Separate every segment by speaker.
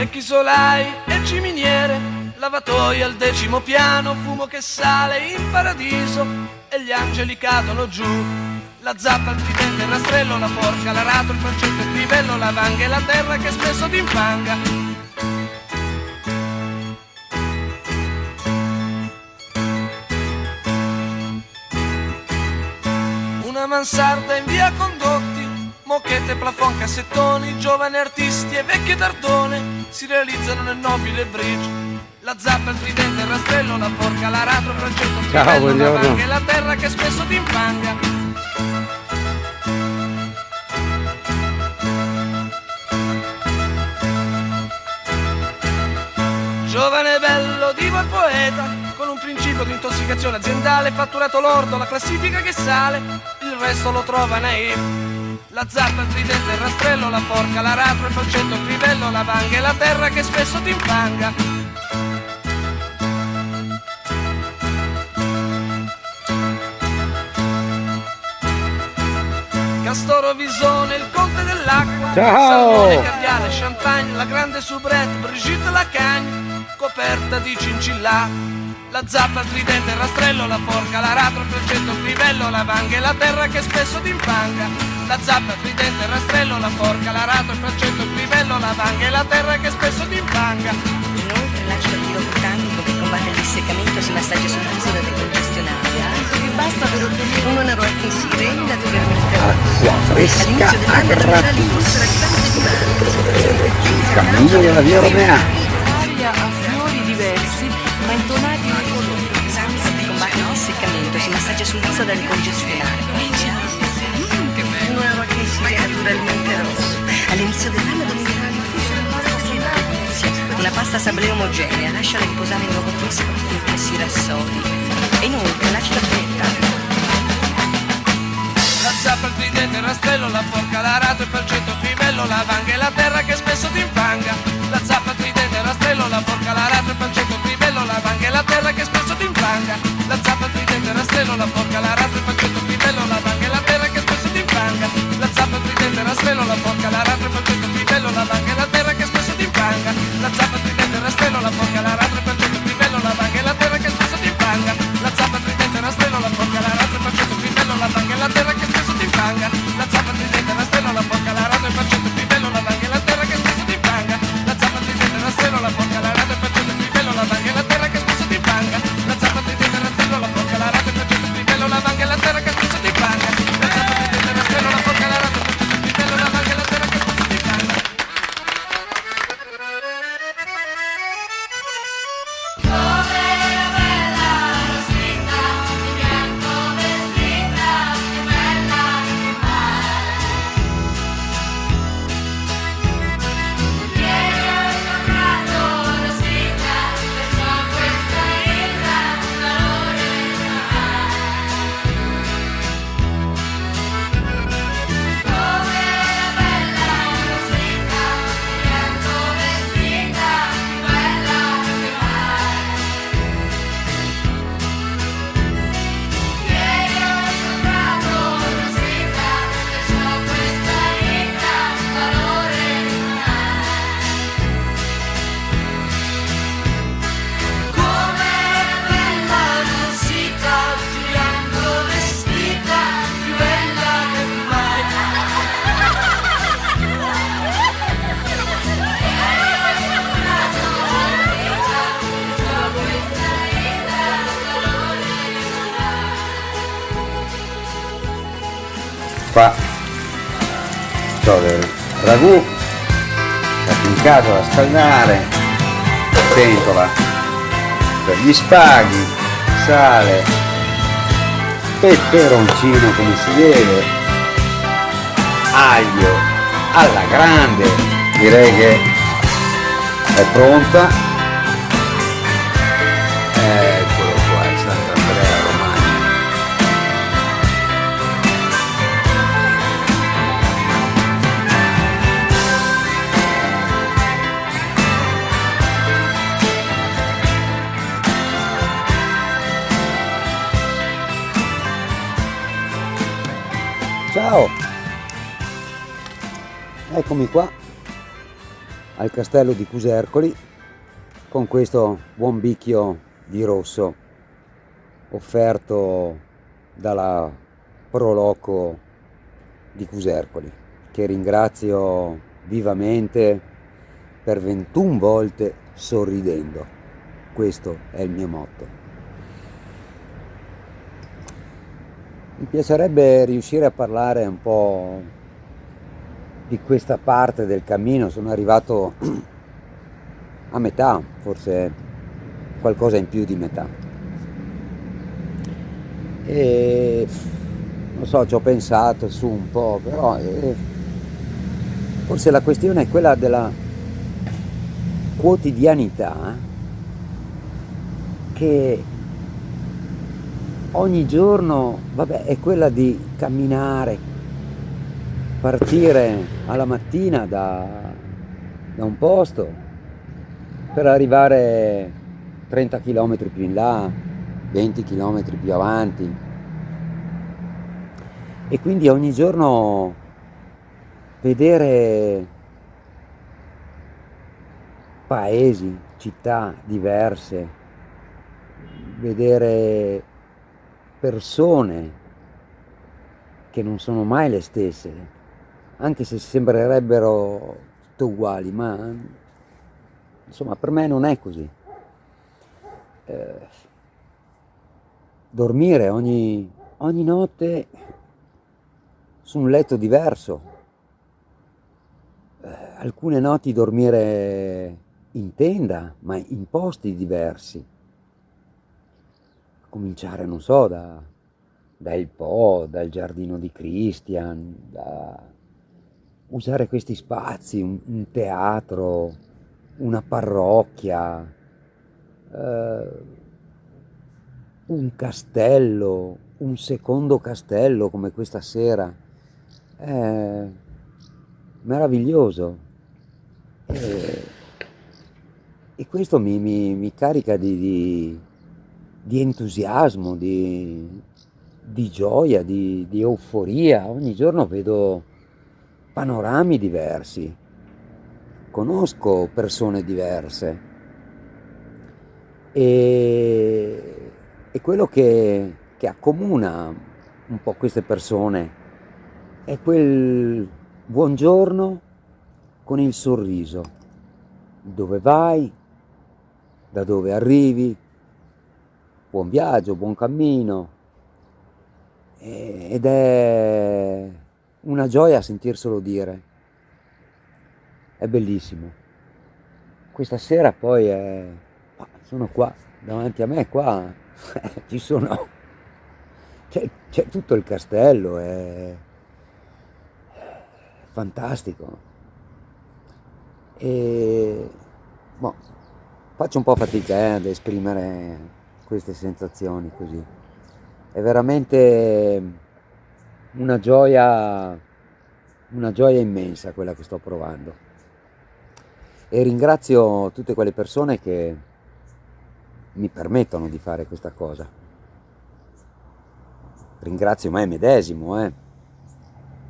Speaker 1: vecchi solai e ciminiere, lavatoie al 10° piano, fumo che sale in paradiso e gli angeli cadono giù. La zappa, il tridente, il rastrello, la forca, l'arato, il falcetto, il crivello, la vanga e la terra che spesso ti infanga. Una mansarda in via Condotti, moquette, plafond, cassettoni, giovani artisti e vecchie dardone si realizzano nel nobile bridge. La zappa, il tridente, il rastrello, la forca, l'arato, il falcetto, il crivello, la vanga e la terra che spesso ti infanga. Giovane bello, divo e poeta, con un principio di intossicazione aziendale, fatturato lordo, la classifica che sale, il resto lo trova naif. La zappa, il tridente, il rastrello, la forca, l'aratro, il falcetto, il crivello, la vanga e la terra che spesso ti infanga. Castoro Visone, il conte dell'acqua, salmone, caviale, champagne, la grande soubrette, Brigitte Lacagne, coperta di cincillà. La zappa, il tridente, il rastrello, la forca, l'arato, il falcetto, il crivello, la vanga e la terra che spesso ti infanga. La zappa, il tridente, il rastrello, la forca, l'arato, il falcetto, il crivello, la vanga e la terra che spesso ti infanga.
Speaker 2: Inoltre lascia il tiro britannico che combatte il disseccamento si massaggia sul viso da decongestionare. Altro che basta per ottenere un onore che si regna naturalmente.
Speaker 3: Acqua fresca
Speaker 2: All'inizio dell'anno
Speaker 3: a
Speaker 2: naturali
Speaker 3: gratis.
Speaker 2: fossero abitanti
Speaker 3: Il cammino della via Romea.
Speaker 2: aria a fiori diversi, ma intonati in colore. Sanza che combatte il disseccamento si massaggia sul viso da decongestionare. Che bello! Un onore che si regna naturalmente rosso. All'inizio dell'anno dominerali fossero pasta piena delizia. Una pasta sablé omogenea, lasciala riposare in uovo fresco finché si rassoli. E inoltre l'acido beta.
Speaker 1: La zappa, il tridente, il rastrello, la forca, l'arato, il falcetto, il crivello, la vanga e la terra che spesso ti infanga. La zappa, il tridente, il rastrello, la forca, l'arato, il falcetto, il crivello, la vanga e la terra che spesso ti infanga. La zappa, il tridente, il rastrello, la forca, l'arato, il falcetto, il crivello, la vanga e la terra che spesso ti infanga. La zappa, il tridente, il rastrello, la forca, l'arato, il falcetto, il crivello, la vanga e la terra che spesso ti infanga. La zappa, il tridente, il rastrello, la forca, l'arato, il falcetto, il crivello, la vanga e la terra che spesso ti infanga. La zappa, il tridente, il rastrello, la forca, l'arato, il falcetto, il crivello, la vanga e la terra che spesso ti infanga. La zappa, il tridente, il rastrello, la forca, l'arato, il falcetto, il crivello, la vanga e la terra che spesso ti infanga. La zappa, il tridente, il rastrello, la forca, l'arato, il falcetto, il crivello, la vanga e la terra che spesso ti infanga. La zappa, il tridente, il rastrello, la forca, l'arato, il falcetto, il crivello, la vanga e la terra che spesso ti infanga. La zappa, il tridente, il rastrello, la forca, l'arato, il falcetto, il crivello, la vanga e la terra che spesso ti infanga.
Speaker 3: Qua c'ho del ragù affincato da scaldare, pentola per gli spaghi, sale, peperoncino come si deve, aglio alla grande, direi che è pronta. Eccolo qua, il Sant'Andrea Romagna. Ciao, eccomi qua al castello di Cusercoli con questo buon bicchio di rosso offerto dalla Proloco di Cusercoli, che ringrazio vivamente per 21 volte sorridendo. Questo è il mio motto. Mi piacerebbe riuscire a parlare un po' di questa parte del cammino. Sono arrivato a metà, forse qualcosa in più di metà. E non so, ci ho pensato su un po', però forse la questione è quella della quotidianità, che ogni giorno, vabbè, è quella di camminare, partire alla mattina da un posto per arrivare 30 km più in là, 20 km più avanti, e quindi ogni giorno vedere paesi, città diverse, vedere persone che non sono mai le stesse, anche se sembrerebbero tutte uguali, ma insomma per me non è così. Dormire ogni notte su un letto diverso, alcune notti dormire in tenda, ma in posti diversi. Cominciare, non so, dal Po, dal giardino di Christian, da usare questi spazi, un teatro, una parrocchia, un castello, un secondo castello come questa sera. È meraviglioso. E questo mi carica di entusiasmo, di gioia, di euforia. Ogni giorno vedo panorami diversi, conosco persone diverse, e quello che accomuna un po' queste persone è quel buongiorno con il sorriso. Dove vai? Da dove arrivi? Buon viaggio, buon cammino. Ed è una gioia sentirselo dire. È bellissimo. Questa sera poi sono qua, davanti a me qua ci sono, c'è tutto il castello, è fantastico. E boh, faccio un po' fatica ad esprimere queste sensazioni così. È veramente una gioia immensa quella che sto provando. E ringrazio tutte quelle persone che mi permettono di fare questa cosa. Ringrazio me medesimo,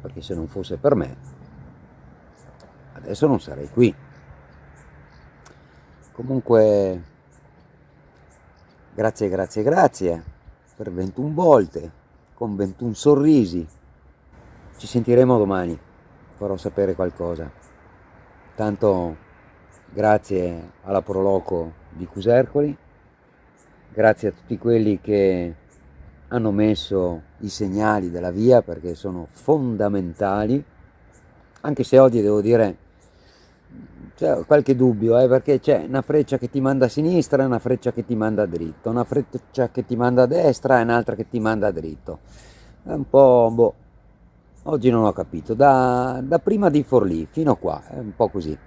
Speaker 3: perché se non fosse per me, adesso non sarei qui. Comunque, grazie per 21 volte, con 21 sorrisi. Ci sentiremo domani, farò sapere qualcosa. Tanto grazie alla Proloco di Cusercoli, grazie a tutti quelli che hanno messo i segnali della via, perché sono fondamentali, anche se oggi devo dire c'è qualche dubbio, perché c'è una freccia che ti manda a sinistra e una freccia che ti manda a dritto, una freccia che ti manda a destra e un'altra che ti manda a dritto. È un po', oggi non ho capito, da prima di Forlì fino a qua, è un po' così.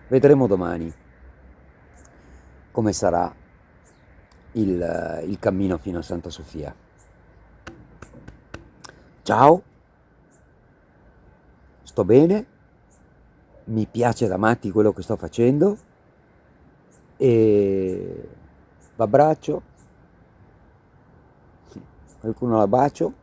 Speaker 3: Vedremo domani come sarà il cammino fino a Santa Sofia. Ciao, sto bene, mi piace da matti quello che sto facendo e v'abbraccio, qualcuno l'abbraccio.